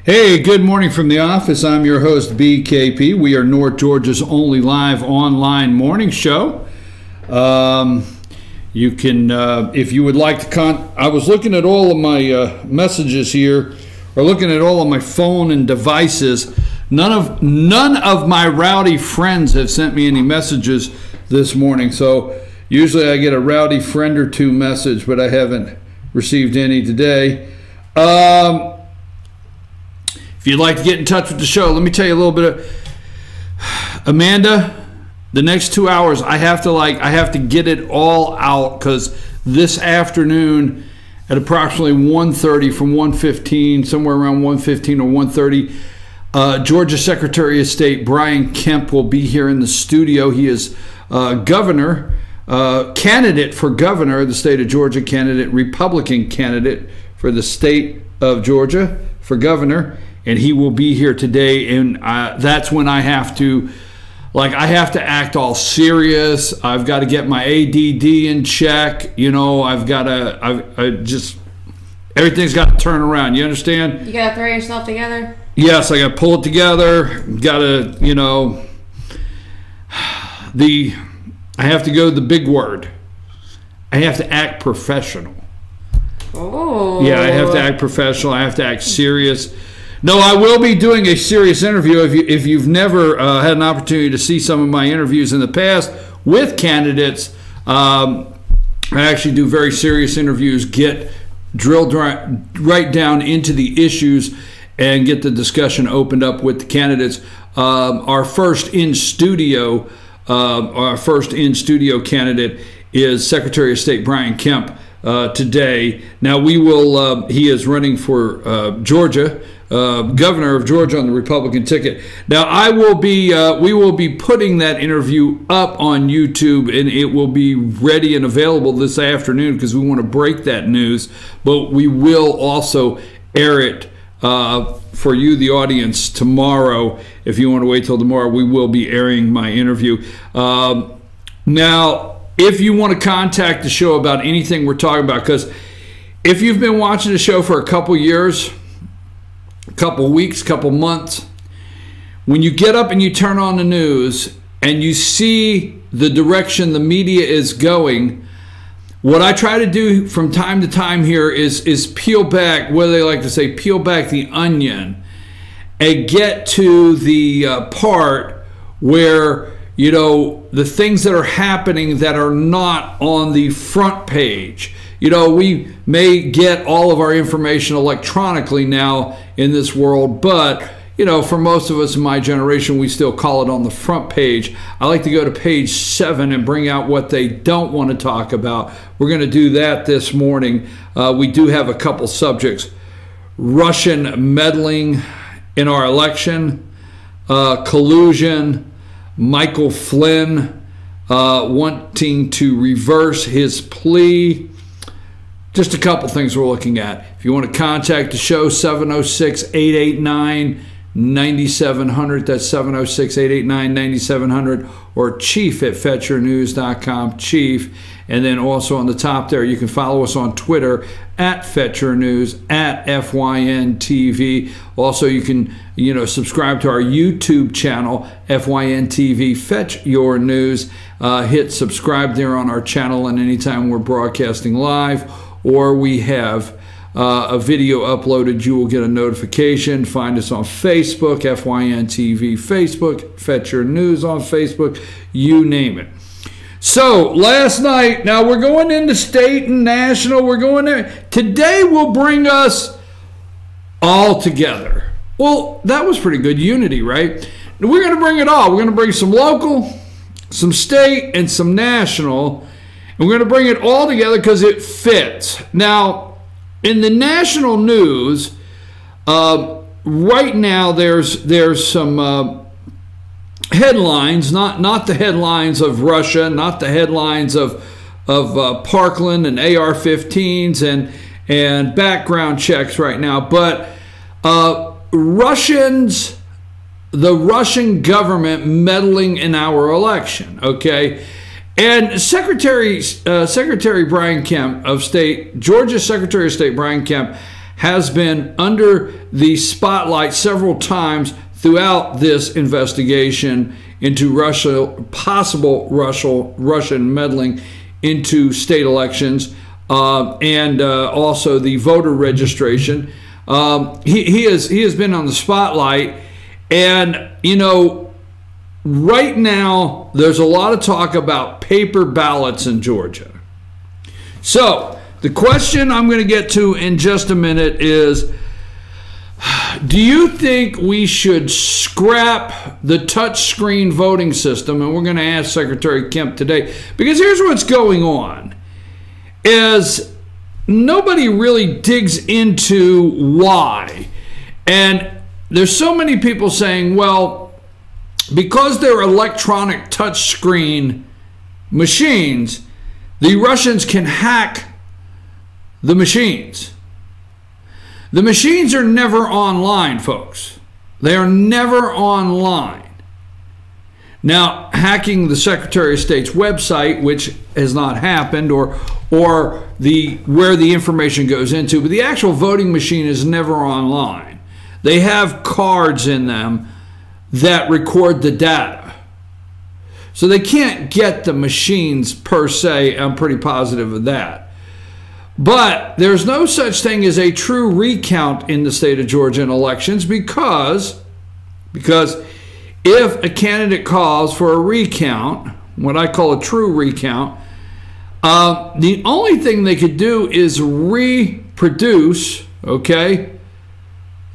Hey, good morning from the office. I'm your host, BKP. We are North Georgia's only live online morning show. You can, if you would like to I was looking at all of my messages here, or looking at all of my phone and devices. None of my rowdy friends have sent me any messages this morning. So usually I get a rowdy friend or two message, but I haven't received any today. If you'd like to get in touch with the show, let me tell you a little bit of Amanda. The next 2 hours, I have to get it all out, because this afternoon at approximately 1:30 from 1:15, somewhere around 1:15 or 1:30, Georgia Secretary of State Brian Kemp will be here in the studio. He is candidate for governor of the state of Georgia, Republican candidate for the state of Georgia for governor. And he will be here today, and that's when I have to act all serious. I've got to get my ADD in check. You know, everything's got to turn around. You understand? You got to throw yourself together? Yes, I got to pull it together. Got to, I have to go the big word. I have to act professional. Oh. Yeah, I have to act professional. I have to act serious. No, I will be doing a serious interview. If you've never had an opportunity to see some of my interviews in the past with candidates, I actually do very serious interviews, get drilled right down into the issues, and get the discussion opened up with the candidates. Our first in studio candidate is Secretary of State Brian Kemp today. Now he is running for Georgia. Governor of Georgia on the Republican ticket. Now we will be putting that interview up on YouTube, and it will be ready and available this afternoon, because we want to break that news. But we will also air it for you, the audience, tomorrow. If you want to wait till tomorrow, we will be airing my interview. Now, if you want to contact the show about anything we're talking about, because if you've been watching the show for a couple years, couple weeks, couple months, when you get up and you turn on the news and you see the direction the media is going, what I try to do from time to time here is peel back, what they like to say, peel back the onion, and get to the part where, the things that are happening that are not on the front page. We may get all of our information electronically now in this world, but, for most of us in my generation, we still call it on the front page. I like to go to page 7 and bring out what they don't want to talk about. We're going to do that this morning. We do have a couple subjects. Russian meddling in our election, collusion, Michael Flynn wanting to reverse his plea. Just a couple things we're looking at. If you want to contact the show, 706-889-9700. That's 706-889-9700, or chief@fetchernews.com, chief. And then also on the top there, you can follow us on Twitter @FetcherNews, @FYNTV. Also, you can subscribe to our YouTube channel, FYNTV, Fetch Your News. Hit subscribe there on our channel, and anytime we're broadcasting live or we have a video uploaded, you will get a notification. Find us on Facebook, FYNTV Facebook, Fetch Your News on Facebook, you name it. So last night, now we're going into state and national, we're going there. Today will bring us all together. Well, that was pretty good unity, right? We're going to bring it all. We're going to bring some local, some state, and some national. And we're going to bring it all together because it fits. Now, in the national news, right now there's some headlines, not the headlines of Russia, not the headlines of Parkland and AR-15s and background checks right now, but the Russian government meddling in our election, okay? And Secretary Brian Kemp of State, Georgia Secretary of State Brian Kemp, has been under the spotlight several times throughout this investigation into Russia, possible Russian meddling into state elections, and also the voter registration. He has been on the spotlight, and you know, right now there's a lot of talk about paper ballots in Georgia. So the question I'm going to get to in just a minute is, do you think we should scrap the touchscreen voting system? And we're going to ask Secretary Kemp today, because here's what's going on, is nobody really digs into why. And there's so many people saying, well, because they're electronic touchscreen machines, the Russians can hack the machines. The machines are never online, folks. They are never online. Now, hacking the Secretary of State's website, which has not happened, or where the information goes into, but the actual voting machine is never online. They have cards in them that record the data. So they can't get the machines per se. I'm pretty positive of that. But there's no such thing as a true recount in the state of Georgia in elections, because if a candidate calls for a recount, what I call a true recount, the only thing they could do is reproduce, okay,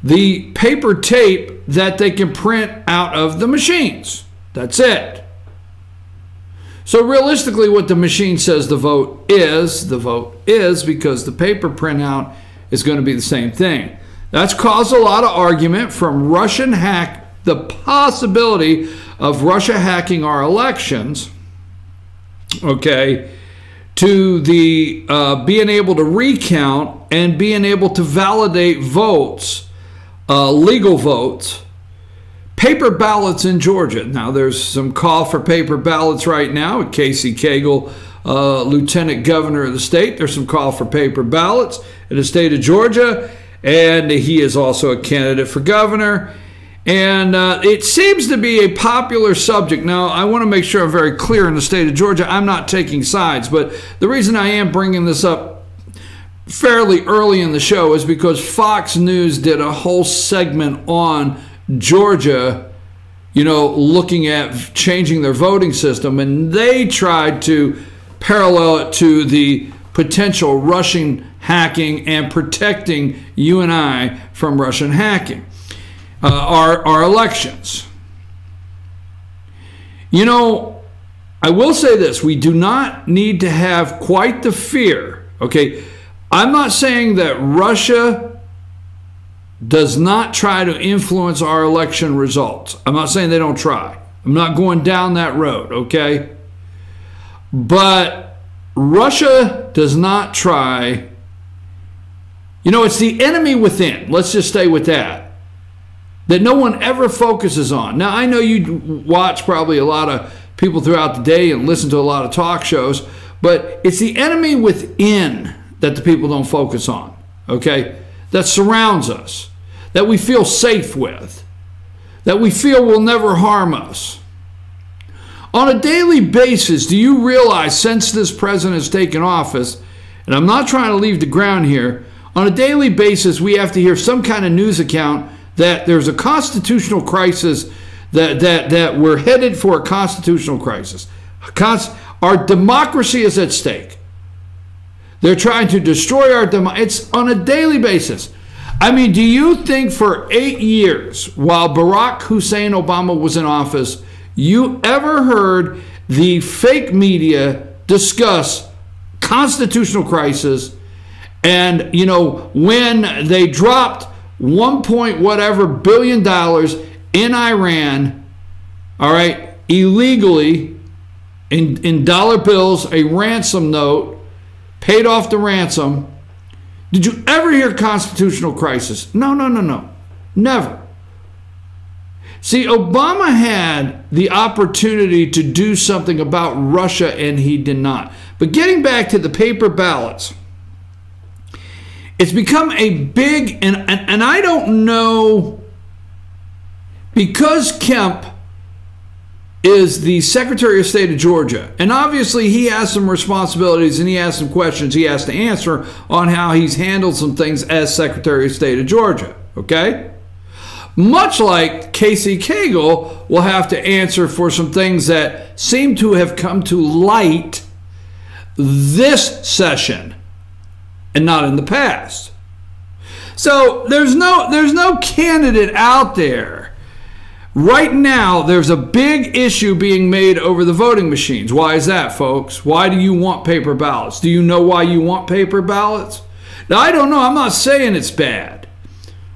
the paper tape that they can print out of the machines. That's it. So realistically, what the machine says the vote is because the paper printout is going to be the same thing. That's caused a lot of argument from the possibility of Russia hacking our elections, okay, to the being able to recount and being able to validate votes, legal votes, paper ballots in Georgia. Now, there's some call for paper ballots right now with Casey Cagle, Lieutenant Governor of the state. There's some call for paper ballots in the state of Georgia, and he is also a candidate for governor. And it seems to be a popular subject. Now, I want to make sure I'm very clear in the state of Georgia. I'm not taking sides, but the reason I am bringing this up fairly early in the show is because Fox News did a whole segment on Georgia, you know, looking at changing their voting system, and they tried to parallel it to the potential Russian hacking and protecting you and I from Russian hacking our elections. You know, I will say this: we do not need to have quite the fear. Okay, I'm not saying that Russia does not try to influence our election results. I'm not saying they don't try. I'm not going down that road, okay? But Russia does not try. You know, it's the enemy within. Let's just stay with that no one ever focuses on. Now, I know you watch probably a lot of people throughout the day and listen to a lot of talk shows, but it's the enemy within that the people don't focus on, okay? That surrounds us, that we feel safe with, that we feel will never harm us. On a daily basis, do you realize, since this president has taken office, and I'm not trying to leave the ground here, on a daily basis we have to hear some kind of news account that there's a constitutional crisis, that we're headed for a constitutional crisis. Our democracy is at stake. They're trying to destroy our democracy. It's on a daily basis. I mean, do you think for 8 years, while Barack Hussein Obama was in office, you ever heard the fake media discuss constitutional crisis? And, you know, when they dropped 1 point whatever billion dollars in Iran, all right, illegally, in dollar bills, a ransom note, paid off the ransom. Did you ever hear constitutional crisis? No, never. See, Obama had the opportunity to do something about Russia, and he did not. But getting back to the paper ballots, it's become a big, and I don't know, because Kemp is the Secretary of State of Georgia, and obviously he has some responsibilities and he has some questions he has to answer on how he's handled some things as Secretary of State of Georgia, okay? Much like Casey Cagle will have to answer for some things that seem to have come to light this session and not in the past. So there's no candidate out there. Right now, there's a big issue being made over the voting machines. Why is that, folks? Why do you want paper ballots? Do you know why you want paper ballots? Now, I don't know. I'm not saying it's bad.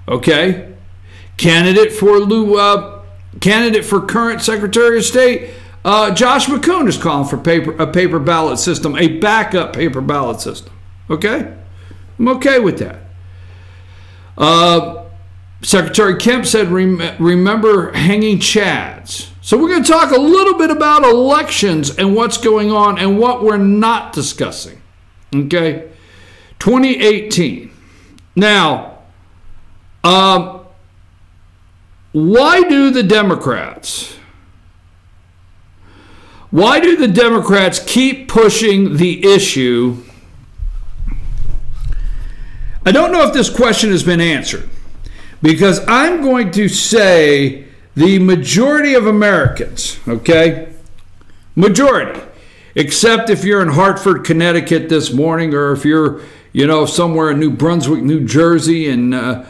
Okay? Candidate for current Secretary of State, Josh McCoon is calling for a paper ballot system, a backup paper ballot system. Okay? I'm okay with that. Secretary Kemp said, remember hanging chads. So we're going to talk a little bit about elections and what's going on and what we're not discussing. Okay? 2018. Now, why do the Democrats keep pushing the issue? I don't know if this question has been answered, because I'm going to say the majority of Americans, okay? Majority. Except if you're in Hartford, Connecticut this morning, or if you're, somewhere in New Brunswick, New Jersey, and, or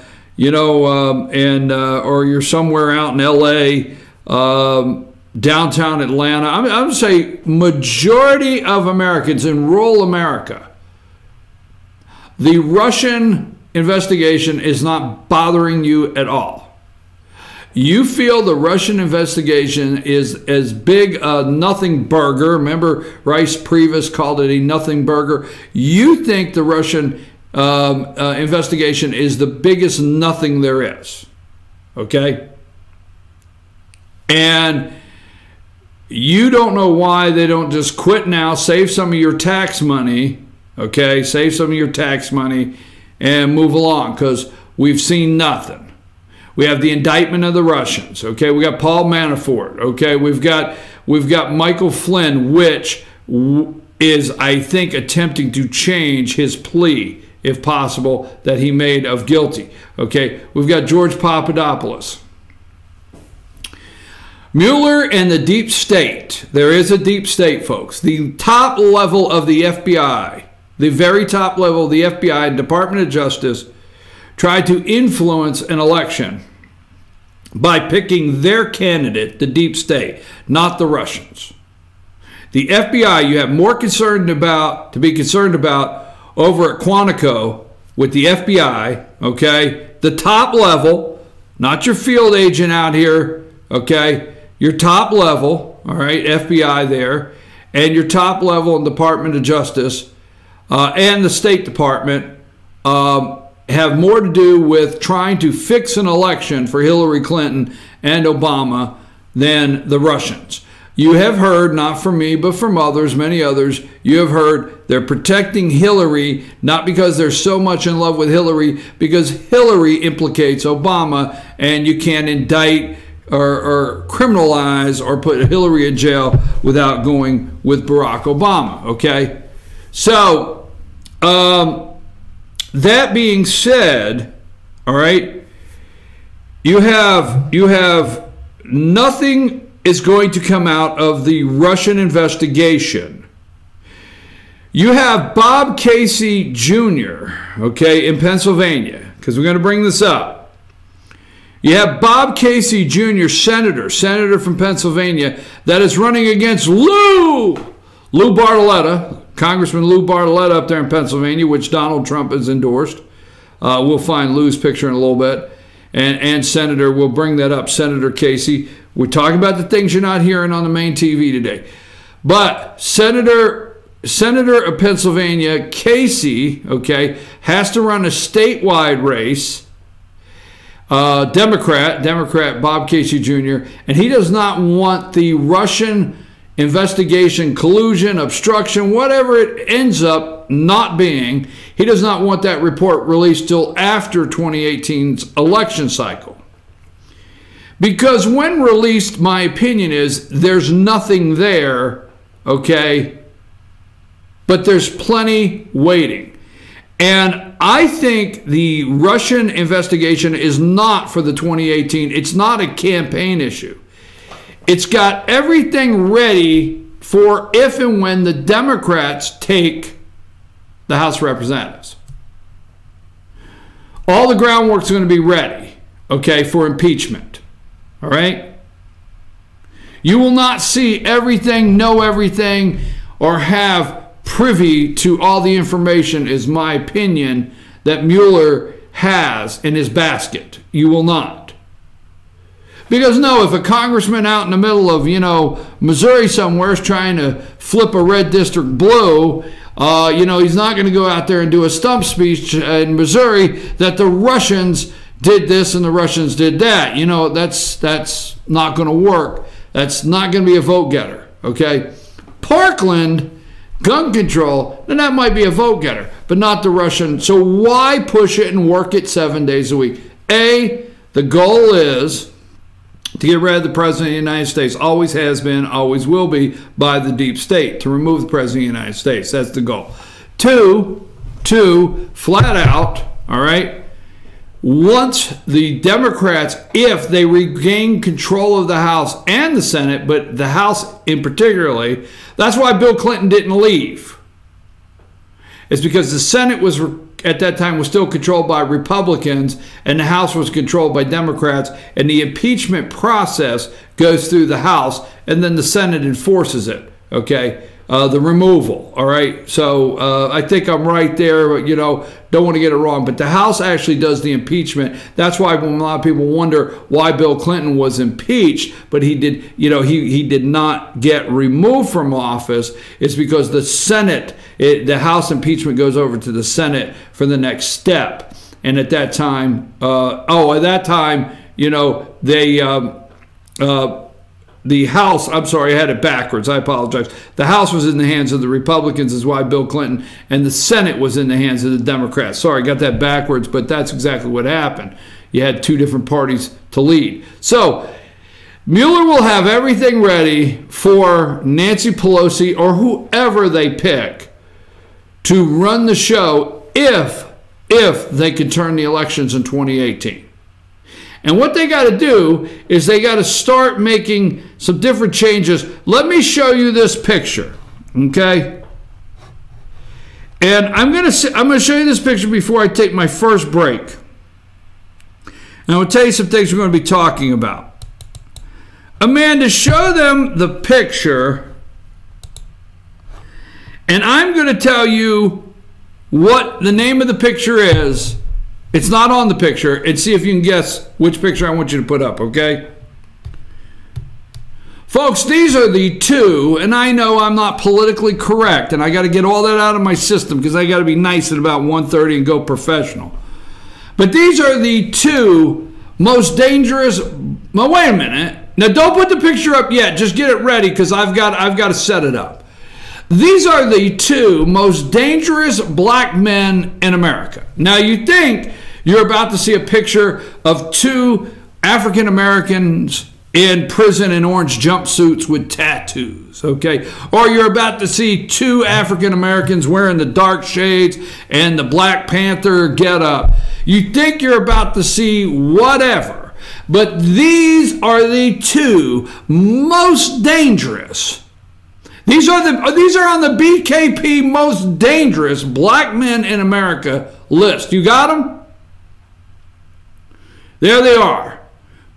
you're somewhere out in L.A., downtown Atlanta. I'm going to say majority of Americans in rural America, the Russian investigation is not bothering you at all. You feel the Russian investigation is as big a nothing burger. Remember, Rice Previs called it a nothing burger. You think the Russian investigation is the biggest nothing there is. Okay? And you don't know why they don't just quit now, save some of your tax money, okay? Save some of your tax money and move along, because we've seen nothing. We have the indictment of the Russians, okay? We got Paul Manafort, okay? We've got Michael Flynn, which is, I think, attempting to change his plea, if possible, that he made of guilty, okay? We've got George Papadopoulos. Mueller and the deep state. There is a deep state, folks. The top level of the FBI, the very top level of the FBI and Department of Justice, tried to influence an election by picking their candidate, the deep state, not the Russians. The FBI, you have more to be concerned about over at Quantico with the FBI, okay? The top level, not your field agent out here, okay? Your top level, all right, FBI there, and your top level in Department of Justice and the State Department have more to do with trying to fix an election for Hillary Clinton and Obama than the Russians. You have heard, not from me, but from others, many others, you have heard they're protecting Hillary, not because they're so much in love with Hillary, because Hillary implicates Obama, and you can't indict or criminalize or put Hillary in jail without going with Barack Obama, okay? So, that being said, all right, you have nothing is going to come out of the Russian investigation. You have Bob Casey Jr., okay, in Pennsylvania, because we're going to bring this up. You have Bob Casey Jr., senator from Pennsylvania, that is running against Lou Bartoletta, Congressman Lou Bartoletta up there in Pennsylvania, which Donald Trump has endorsed. We'll find Lou's picture in a little bit. And Senator, we'll bring that up, Senator Casey. We're talking about the things you're not hearing on the main TV today. But Senator of Pennsylvania, Casey, okay, has to run a statewide race. Democrat Bob Casey Jr., and he does not want the Russian investigation, collusion, obstruction, whatever it ends up not being, he does not want that report released till after 2018's election cycle. Because when released, my opinion is there's nothing there, okay, but there's plenty waiting. And I think the Russian investigation is not for the 2018, it's not a campaign issue. It's got everything ready for if and when the Democrats take the House of Representatives. All the groundwork's going to be ready, okay, for impeachment. All right? You will not see everything, know everything, or have privy to all the information, is my opinion, that Mueller has in his basket. You will not. Because no, if a congressman out in the middle of, Missouri somewhere is trying to flip a red district blue, he's not going to go out there and do a stump speech in Missouri that the Russians did this and the Russians did that. That's not going to work. That's not going to be a vote getter, okay? Parkland, gun control, then that might be a vote getter, but not the Russian. So why push it and work it 7 days a week? The goal is to get rid of the President of the United States. Always has been, always will be, by the deep state. To remove the President of the United States. That's the goal. Two, flat out, all right, once the Democrats, if they regain control of the House and the Senate, but the House in particularly, that's why Bill Clinton didn't leave. It's because the Senate was, at that time, was still controlled by Republicans, and the House was controlled by Democrats, and the impeachment process goes through the House, and then the Senate enforces it, okay? The removal, all right? So I think I'm right there, but, don't want to get it wrong. But the House actually does the impeachment. That's why when a lot of people wonder why Bill Clinton was impeached, but he did, he did not get removed from office, is because the Senate, the House impeachment goes over to the Senate for the next step. And at that time, the House, I'm sorry, I had it backwards. I apologize. The House was in the hands of the Republicans, is why Bill Clinton, and the Senate was in the hands of the Democrats. Sorry, I got that backwards, but that's exactly what happened. You had two different parties to lead. So Mueller will have everything ready for Nancy Pelosi or whoever they pick to run the show if they can turn the elections in 2018. And what they got to do is they got to start making some different changes. Let me show you this picture, okay? And I'm going to show you this picture before I take my first break. And I will tell you some things we're going to be talking about. Amanda, show them the picture, and I'm going to tell you what the name of the picture is. It's not on the picture, and see if you can guess which picture I want you to put up, okay? Folks, these are the two, and I know I'm not politically correct, and I got to get all that out of my system because I got to be nice at about 1:30 and go professional. But these are the two most dangerous. Well, wait a minute. Now, don't put the picture up yet. Just get it ready because I've got to set it up. These are the two most dangerous black men in America. Now, you think you're about to see a picture of two African Americans in prison in orange jumpsuits with tattoos, okay? Or you're about to see two African Americans wearing the dark shades and the Black Panther getup. You think you're about to see whatever, but these are the two most dangerous. These are on the BKP most dangerous black men in America list. You got them? There they are.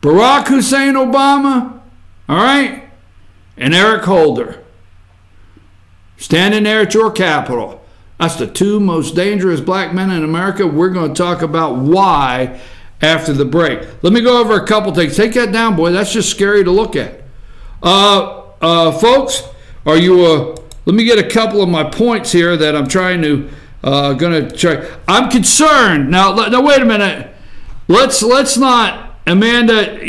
Barack Hussein Obama, all right, and Eric Holder. Standing there at your Capitol. That's the two most dangerous black men in America. We're going to talk about why after the break. Let me go over a couple things. Take that down, boy. That's just scary to look at. Folks, are you let me get a couple of my points here that I'm trying to gonna try. I'm concerned now. Wait a minute. Let's not, Amanda.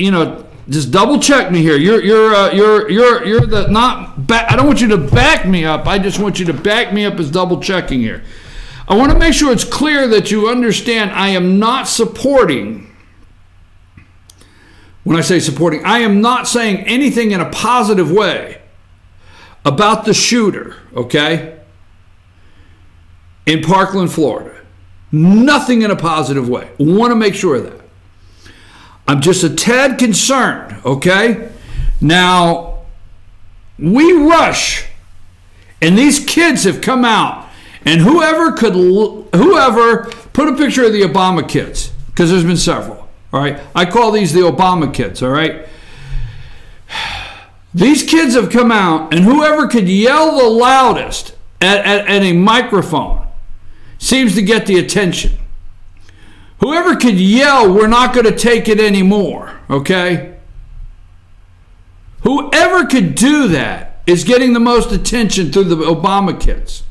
just double check me here. You're the not. I don't want you to back me up. I just want you to back me up as double checking here. I want to make sure it's clear that you understand I am not supporting. When I say supporting, I am not saying anything in a positive way about the shooter, okay, in Parkland, Florida. Nothing in a positive way. I want to make sure of that. I'm just a tad concerned, okay? Now, we rush, and these kids have come out, and whoever put a picture of the Obama kids, because there's been several, all right? I call these the Obama kids, all right? These kids have come out, and whoever could yell the loudest at a microphone seems to get the attention. Whoever could yell, we're not going to take it anymore, okay? Whoever could do that is getting the most attention through the Obama kids.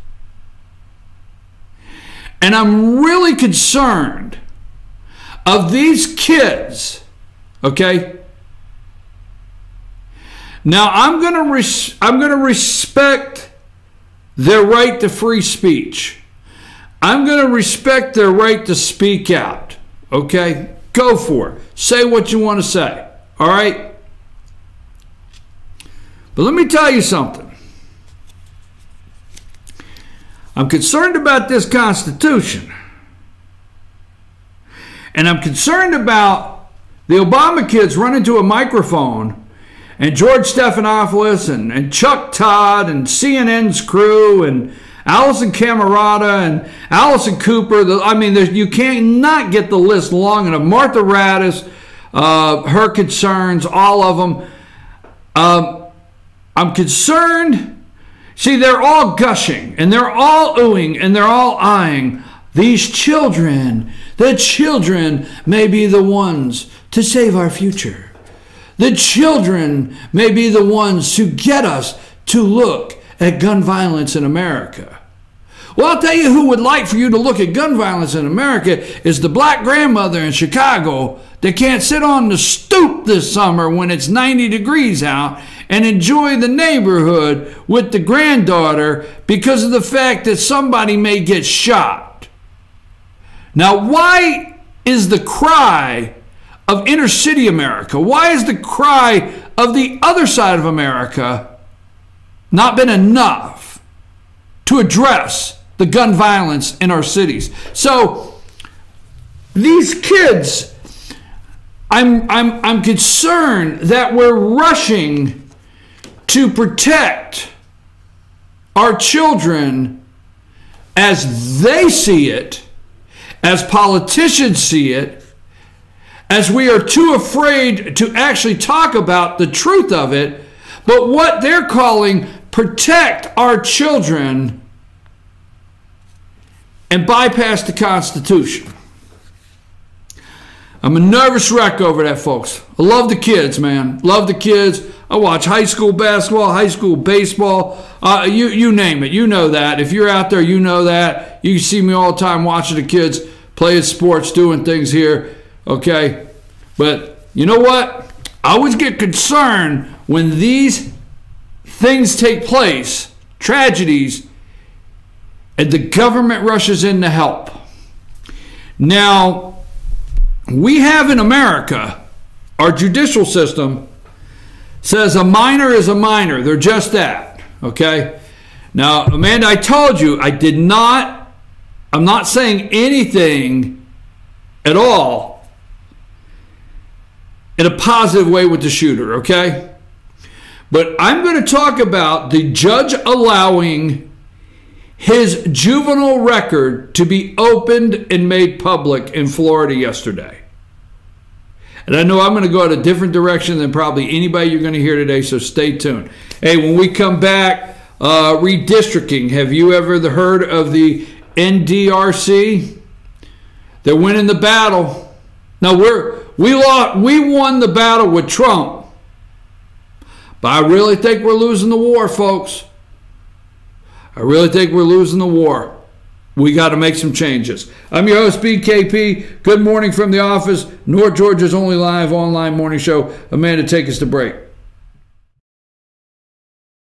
And I'm really concerned of these kids, okay? Now, I'm going to respect their right to free speech. I'm going to respect their right to speak out, okay? Go for it. Say what you want to say, all right? But let me tell you something. I'm concerned about this Constitution. And I'm concerned about the Obama kids running to a microphone and George Stephanopoulos and Chuck Todd and CNN's crew and Allison Camerata and Allison Cooper. I mean, you cannot get the list long enough. Martha Raddatz, her concerns, all of them. I'm concerned. See, they're all gushing and they're all oohing and they're all eyeing these children. The children may be the ones to save our future. The children may be the ones to get us to look at gun violence in America. Well, I'll tell you who would like for you to look at gun violence in America is the black grandmother in Chicago that can't sit on the stoop this summer when it's 90 degrees out and enjoy the neighborhood with the granddaughter because of the fact that somebody may get shot. Now, why is the cry of inner city America, why is the cry of the other side of America not been enough to address the gun violence in our cities? So these kids, I'm concerned that we're rushing to protect our children as they see it, as politicians see it, as we are too afraid to actually talk about the truth of it, but what they're calling protect our children and bypass the Constitution. I'm a nervous wreck over that, folks. I love the kids, man. Love the kids. I watch high school basketball, high school baseball. You name it. You know that. If you're out there, you know that. You see me all the time watching the kids playing sports, doing things here. Okay? But you know what? I always get concerned when these things take place, tragedies, and the government rushes in to help. Now, we have in America, our judicial system says a minor is a minor. They're just that, okay? Now, Amanda, I told you I'm not saying anything at all in a positive way with the shooter, okay? But I'm going to talk about the judge allowing his juvenile record to be opened and made public in Florida yesterday. And I know I'm going to go in a different direction than probably anybody you're going to hear today, so stay tuned. Hey, when we come back, redistricting. Have you ever heard of the NDRC? They're winning the battle. Now, we won the battle with Trump, but I really think we're losing the war, folks. I really think we're losing the war We got to make some changes. I'm your host, BKP. Good morning from the office. North Georgia's only live online morning show. Amanda, take us to break.